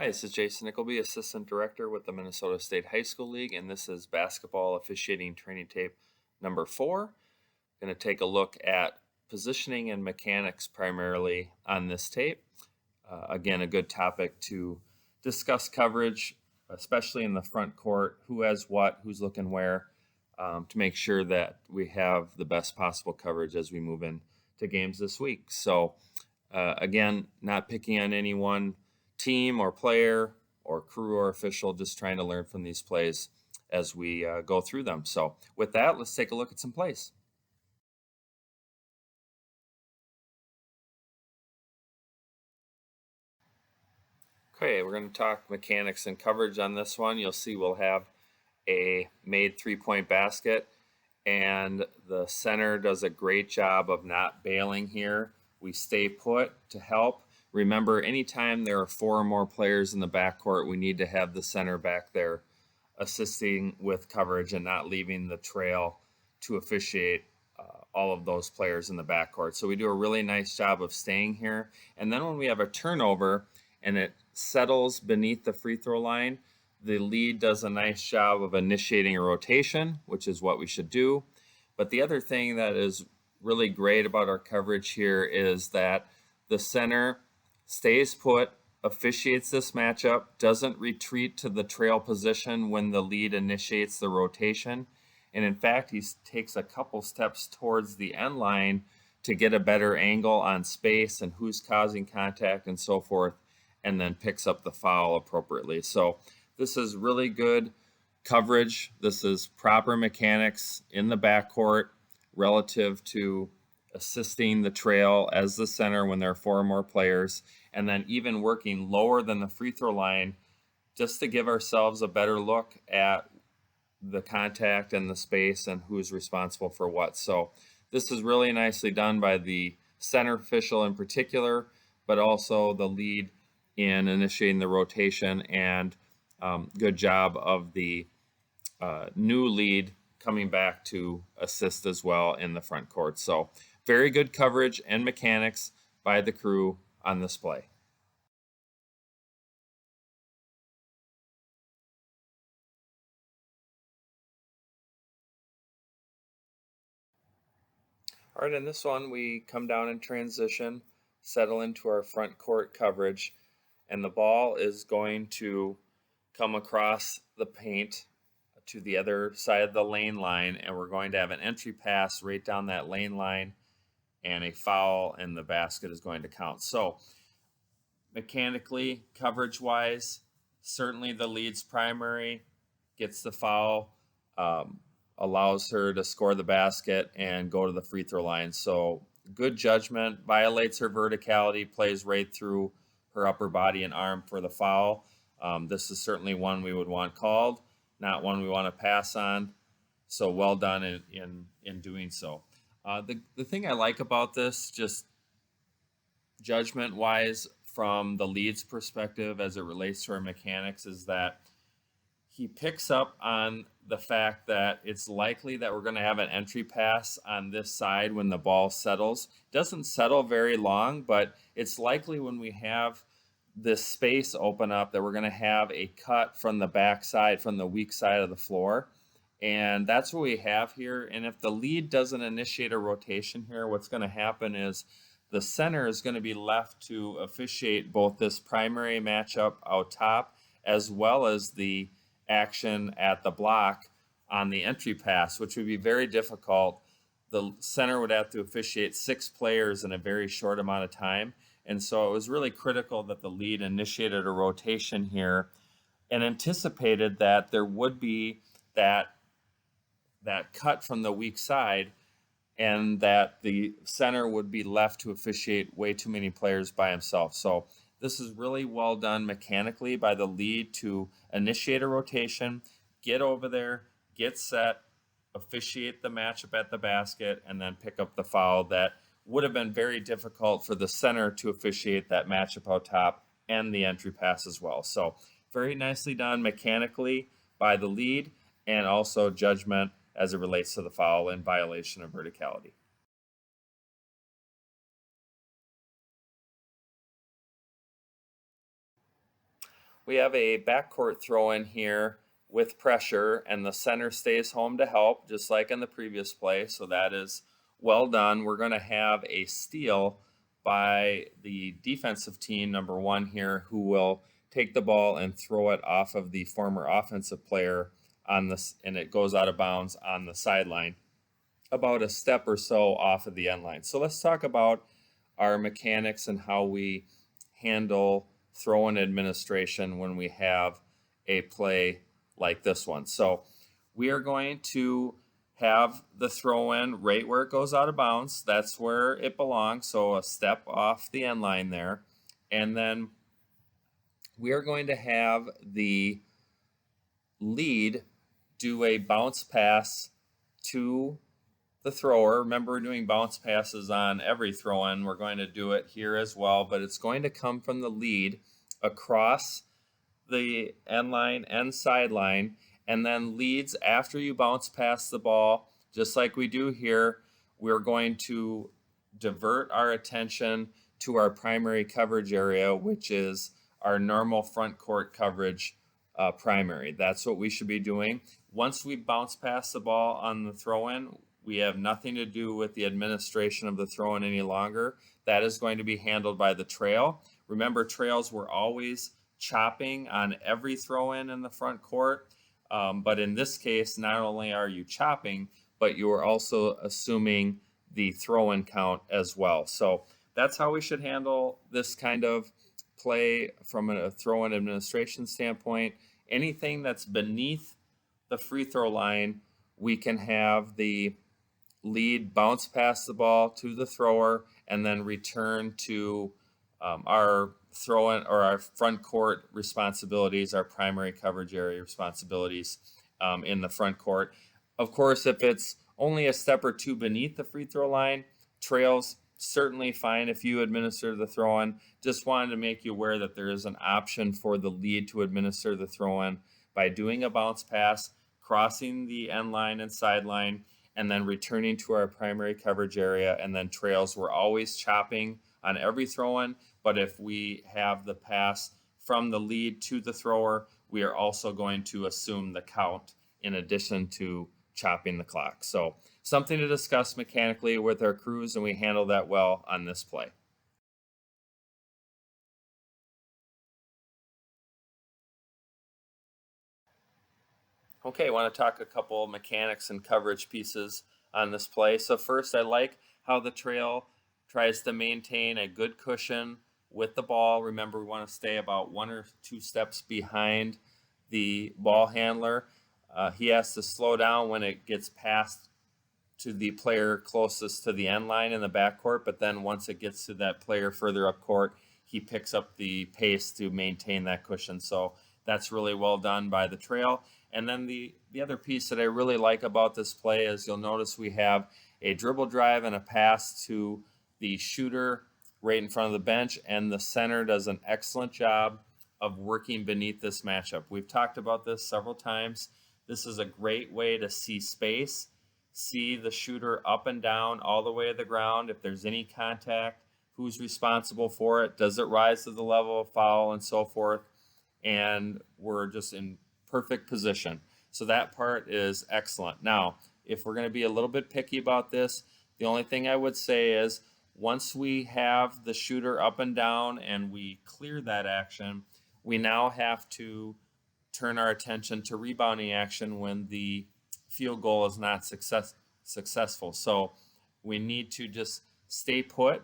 Hi, this is Jason Nickleby, Assistant Director with the Minnesota State High School League, and this is basketball officiating training tape number 4. Going to take a look at positioning and mechanics primarily on this tape. Again, a good topic to discuss coverage, especially in the front court, who has what, who's looking where, to make sure that we have the best possible coverage as we move into games this week. So, again, not picking on any one team or player or crew or official, just trying to learn from these plays as we go through them. So with that, let's take a look at some plays. Okay, we're going to talk mechanics and coverage on this one. You'll see we'll have a made 3-point basket, and the center does a great job of not bailing here. We stay put to help. Remember, anytime there are 4 or more players in the backcourt, we need to have the center back there assisting with coverage and not leaving the trail to officiate all of those players in the backcourt. So we do a really nice job of staying here. And then when we have a turnover and it settles beneath the free throw line, the lead does a nice job of initiating a rotation, which is what we should do. But the other thing that is really great about our coverage here is that the center stays put, officiates this matchup, doesn't retreat to the trail position when the lead initiates the rotation. And in fact, he takes a couple steps towards the end line to get a better angle on space and who's causing contact and so forth, and then picks up the foul appropriately. So this is really good coverage. This is proper mechanics in the backcourt relative to assisting the trail as the center when there are 4 or more players, and then even working lower than the free throw line just to give ourselves a better look at the contact and the space and who's responsible for what. So this is really nicely done by the center official in particular, but also the lead in initiating the rotation, and good job of the new lead coming back to assist as well in the front court. So very good coverage and mechanics by the crew on this play. All right, in this one, we come down in transition, settle into our front court coverage, and the ball is going to come across the paint to the other side of the lane line, and we're going to have an entry pass right down that lane line, and a foul, and the basket is going to count. So mechanically, coverage-wise, certainly the lead's primary gets the foul, allows her to score the basket and go to the free throw line. So good judgment, violates her verticality, plays right through her upper body and arm for the foul. This is certainly one we would want called, not one we want to pass on. So well done in doing so. The thing I like about this, just judgment wise, from the lead's perspective as it relates to our mechanics, is that he picks up on the fact that it's likely that we're going to have an entry pass on this side when the ball settles. It doesn't settle very long, but it's likely when we have this space open up that we're going to have a cut from the backside, from the weak side of the floor. And that's what we have here. And if the lead doesn't initiate a rotation here, what's going to happen is the center is going to be left to officiate both this primary matchup out top as well as the action at the block on the entry pass, which would be very difficult. The center would have to officiate 6 players in a very short amount of time. And so it was really critical that the lead initiated a rotation here and anticipated that there would be that cut from the weak side, and that the center would be left to officiate way too many players by himself. So this is really well done mechanically by the lead to initiate a rotation, get over there, get set, officiate the matchup at the basket, and then pick up the foul that would have been very difficult for the center to officiate that matchup out top and the entry pass as well. So very nicely done mechanically by the lead, and also judgment as it relates to the foul in violation of verticality. We have a backcourt throw in here with pressure, and the center stays home to help, just like in the previous play. So that is well done. We're going to have a steal by the defensive team, number one here, who will take the ball and throw it off of the former offensive player on this, and it goes out of bounds on the sideline, about a step or so off of the end line. So let's talk about our mechanics and how we handle throw-in administration when we have a play like this one. So we are going to have the throw-in right where it goes out of bounds. That's where it belongs, so a step off the end line there. And then we are going to have the lead do a bounce pass to the thrower. Remember, we're doing bounce passes on every throw-in. We're going to do it here as well, but it's going to come from the lead across the end line and sideline, and then leads after you bounce past the ball, just like we do here. We're going to divert our attention to our primary coverage area, which is our normal front court coverage primary. That's what we should be doing. Once we bounce past the ball on the throw-in, we have nothing to do with the administration of the throw-in any longer. That is going to be handled by the trail. Remember, trails were always chopping on every throw-in the front court. But in this case, not only are you chopping, but you are also assuming the throw-in count as well. So that's how we should handle this kind of play from a throw-in administration standpoint. Anything that's beneath the free throw line, we can have the lead bounce past the ball to the thrower and then return to our throw-in or our front court responsibilities, our primary coverage area responsibilities in the front court. Of course, if it's only a step or two beneath the free throw line, trails certainly fine if you administer the throw-in. Just wanted to make you aware that there is an option for the lead to administer the throw-in by doing a bounce pass, crossing the end line and sideline, and then returning to our primary coverage area. And then trails, we're always chopping on every throw-in, but if we have the pass from the lead to the thrower, we are also going to assume the count in addition to chopping the clock. So something to discuss mechanically with our crews, and we handle that well on this play. Okay, I want to talk a couple mechanics and coverage pieces on this play. So first, I like how the trail tries to maintain a good cushion with the ball. Remember, we want to stay about 1 or 2 steps behind the ball handler. He has to slow down when it gets past to the player closest to the end line in the backcourt, but then once it gets to that player further up court, he picks up the pace to maintain that cushion. So that's really well done by the trail. And then the other piece that I really like about this play is you'll notice we have a dribble drive and a pass to the shooter right in front of the bench, and the center does an excellent job of working beneath this matchup. We've talked about this several times. This is a great way to see space, see the shooter up and down all the way to the ground. If there's any contact, who's responsible for it? Does it rise to the level of foul and so forth? And we're just in perfect position. So that part is excellent. Now, if we're going to be a little bit picky about this, the only thing I would say is once we have the shooter up and down and we clear that action, we now have to turn our attention to rebounding action when the field goal is not successful. So we need to just stay put.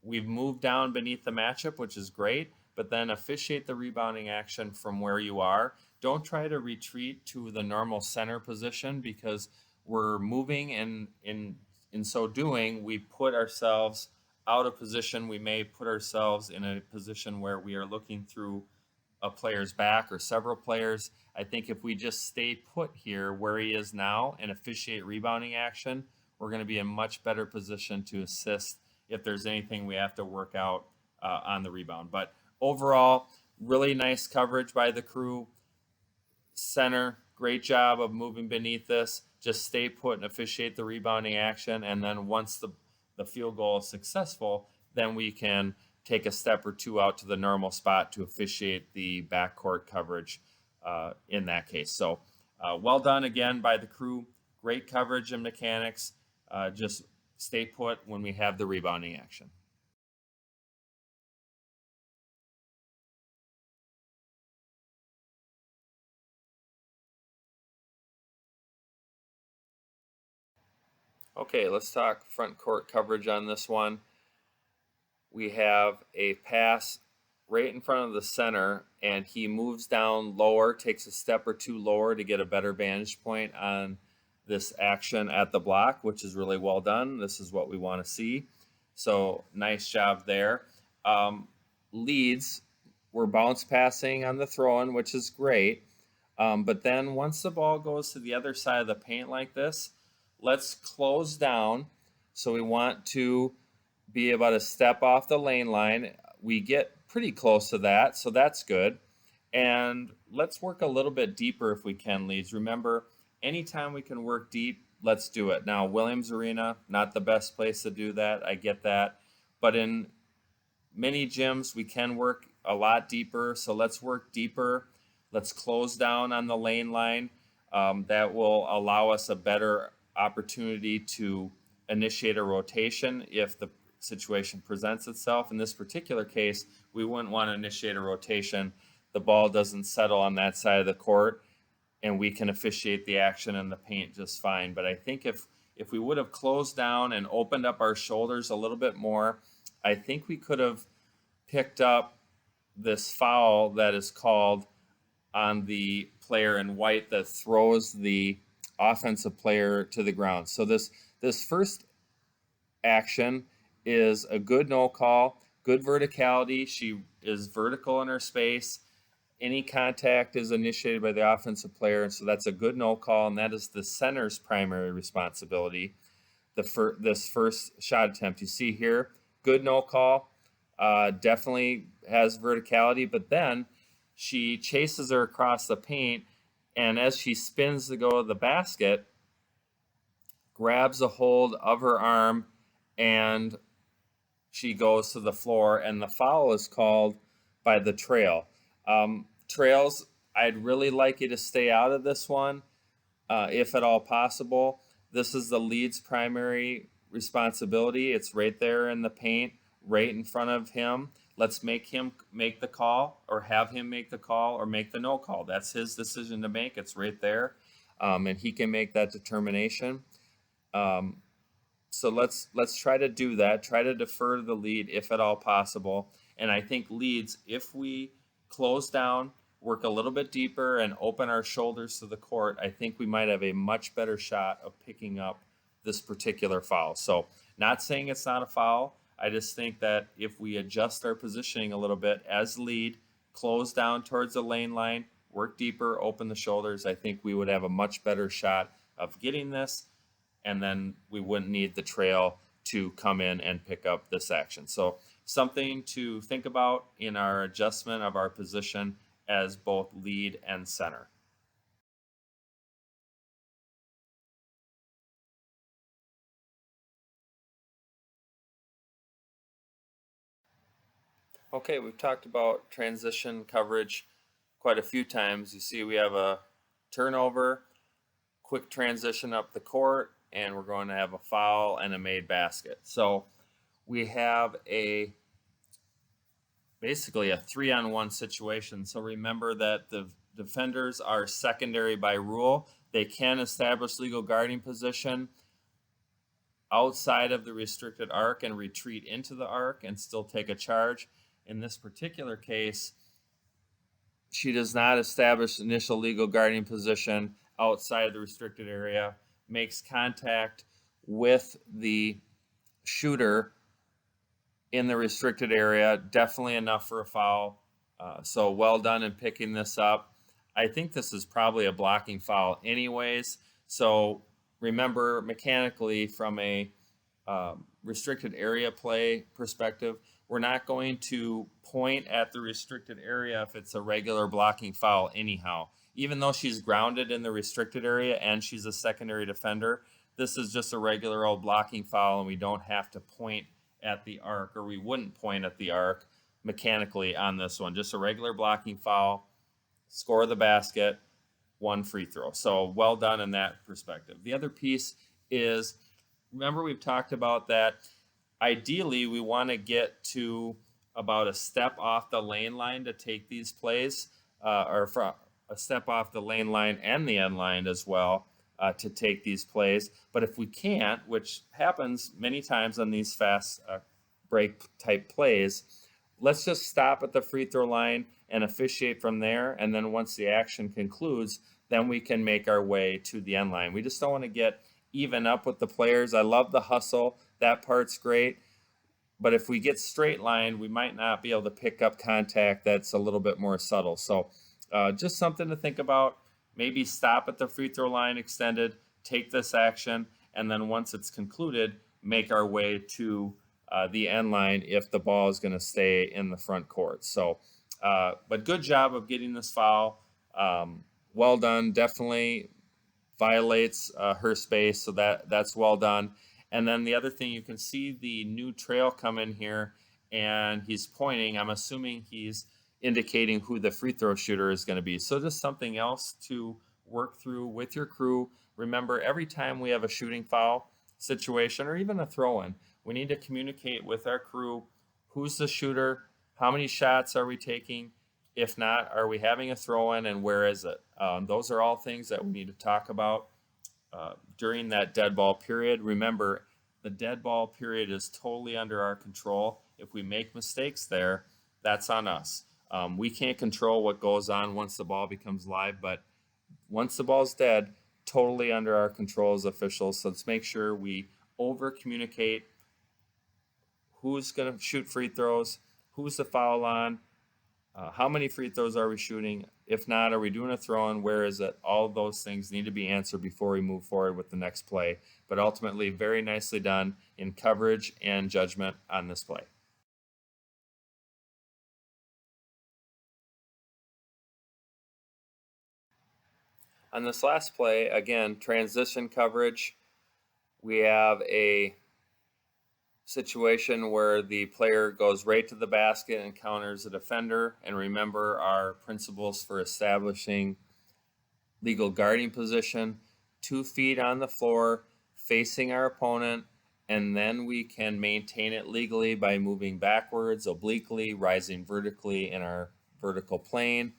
We've moved down beneath the matchup, which is great, but then officiate the rebounding action from where you are. Don't try to retreat to the normal center position because we're moving, and in so doing, we put ourselves out of position. We may put ourselves in a position where we are looking through a player's back or several players. I think if we just stay put here where he is now and officiate rebounding action, we're going to be in much better position to assist if there's anything we have to work out on the rebound. But overall, really nice coverage by the crew. Center, great job of moving beneath this. Just stay put and officiate the rebounding action. And then once the field goal is successful, then we can take a step or two out to the normal spot to officiate the backcourt coverage in that case. So well done again by the crew. Great coverage and mechanics. Just stay put when we have the rebounding action. Okay, let's talk front court coverage on this one. We have a pass right in front of the center, and he moves down lower, takes a step or two lower to get a better vantage point on this action at the block, which is really well done. This is what we want to see. So nice job there. Leads, we're bounce passing on the throw-in, which is great. But then once the ball goes to the other side of the paint like this, let's close down. So we want to be about a step off the lane line. We get pretty close to that, so that's good. And let's work a little bit deeper if we can, Leeds. Remember, anytime we can work deep, let's do it. Now, Williams Arena, not the best place to do that. I get that. But in many gyms, we can work a lot deeper. So let's work deeper. Let's close down on the lane line. That will allow us a better opportunity to initiate a rotation if the situation presents itself. In this particular case, we wouldn't want to initiate a rotation. The ball doesn't settle on that side of the court, and we can officiate the action in the paint just fine. But I think if we would have closed down and opened up our shoulders a little bit more, I think we could have picked up this foul that is called on the player in white that throws the offensive player to the ground. So this first action is a good no call, good verticality. She is vertical in her space. Any contact is initiated by the offensive player, and so that's a good no call, and that is the center's primary responsibility. This first shot attempt you see here, good no call, definitely has verticality, but then she chases her across the paint, and as she spins to go to the basket, grabs a hold of her arm, and she goes to the floor, and the foul is called by the trail. Trails, I'd really like you to stay out of this one, if at all possible. This is the lead's primary responsibility. It's right there in the paint, right in front of him. Let's make him make the call, or have him make the call, or make the no call. That's his decision to make. It's right there, and he can make that determination. So let's try to do that. Try to defer to the lead if at all possible. And I think leads, if we close down, work a little bit deeper, and open our shoulders to the court, I think we might have a much better shot of picking up this particular foul. So not saying it's not a foul. I just think that if we adjust our positioning a little bit as lead, close down towards the lane line, work deeper, open the shoulders, I think we would have a much better shot of getting this, and then we wouldn't need the trail to come in and pick up this action. So something to think about in our adjustment of our position as both lead and center. Okay, we've talked about transition coverage quite a few times. You see we have a turnover, quick transition up the court, and we're going to have a foul and a made basket. So we have basically a 3-on-1 situation. So remember that the defenders are secondary by rule. They can establish legal guarding position outside of the restricted arc and retreat into the arc and still take a charge. In this particular case, she does not establish initial legal guarding position outside of the restricted area, makes contact with the shooter in the restricted area, definitely enough for a foul. So well done in picking this up. I think this is probably a blocking foul anyways. So remember, mechanically, from a restricted area play perspective, we're not going to point at the restricted area if it's a regular blocking foul anyhow. Even though she's grounded in the restricted area and she's a secondary defender, this is just a regular old blocking foul, and we don't have to point at the arc, or we wouldn't point at the arc mechanically on this one. Just a regular blocking foul, score the basket, one free throw. So well done in that perspective. The other piece is, remember we've talked about that ideally we want to get to about a step off the lane line to take these plays, or from a step off the lane line and the end line as well, to take these plays. But if we can't, which happens many times on these fast break type plays, let's just stop at the free throw line and officiate from there. And then once the action concludes, then we can make our way to the end line. We just don't want to get even up with the players. I love the hustle. That part's great. But if we get straight line, we might not be able to pick up contact that's a little bit more subtle. So just something to think about. Maybe stop at the free throw line extended, take this action, and then once it's concluded, make our way to the end line if the ball is going to stay in the front court. So, but good job of getting this foul. Well done. Definitely violates her space, so that's well done. And then the other thing, you can see the new trail come in here, and he's pointing. I'm assuming he's indicating who the free throw shooter is going to be. So just something else to work through with your crew. Remember, every time we have a shooting foul situation or even a throw-in, we need to communicate with our crew who's the shooter, how many shots are we taking, if not, are we having a throw-in, and where is it? Those are all things that we need to talk about during that dead ball period. Remember, the dead ball period is totally under our control. If we make mistakes there, that's on us. We can't control what goes on once the ball becomes live, but once the ball's dead, totally under our control as officials. So let's make sure we over communicate who's going to shoot free throws, who's the foul on, how many free throws are we shooting? If not, are we doing a throw-in? Where is it? All of those things need to be answered before we move forward with the next play. But ultimately, very nicely done in coverage and judgment on this play. On this last play, again, transition coverage. We have a situation where the player goes right to the basket and counters the defender. And remember our principles for establishing legal guarding position: 2 feet on the floor facing our opponent, and then we can maintain it legally by moving backwards, obliquely, rising vertically in our vertical plane.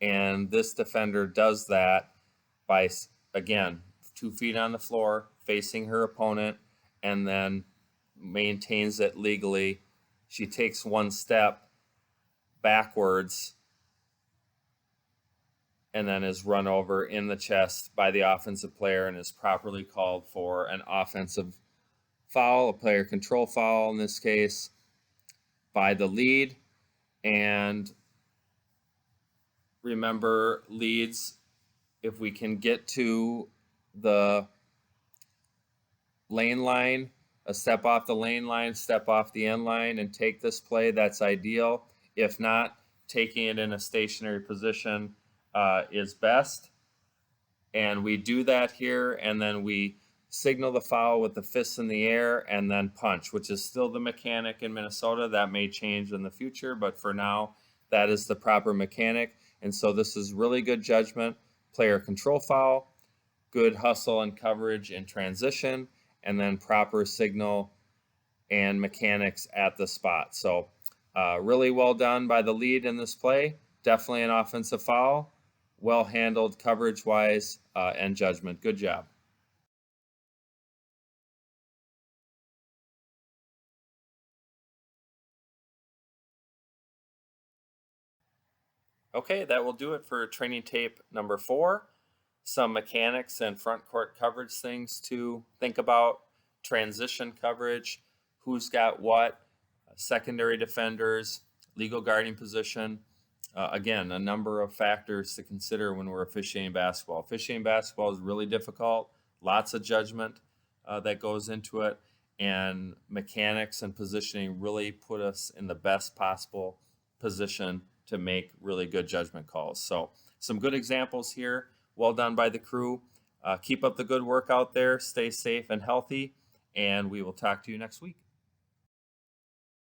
And this defender does that by, again, 2 feet on the floor facing her opponent, and then maintains it legally. She takes 1 step backwards and then is run over in the chest by the offensive player and is properly called for an offensive foul, a player control foul in this case, by the lead. And remember, leads, if we can get to the lane line, a step off the lane line, step off the end line, and take this play, that's ideal. If not, taking it in a stationary position is best. And we do that here, and then we signal the foul with the fists in the air and then punch, which is still the mechanic in Minnesota. That may change in the future, but for now, that is the proper mechanic. And so this is really good judgment, player control foul, good hustle and coverage in transition, and then proper signal and mechanics at the spot. So really well done by the lead in this play. Definitely an offensive foul. Well handled coverage-wise and judgment. Good job. Okay, that will do it for training tape number 4. Some mechanics and front court coverage things to think about: transition coverage, who's got what, secondary defenders, legal guarding position. Again, a number of factors to consider when we're officiating basketball. Officiating basketball is really difficult, lots of judgment that goes into it, and mechanics and positioning really put us in the best possible position to make really good judgment calls. So some good examples here. Well done by the crew. Keep up the good work out there. Stay safe and healthy, and we will talk to you next week.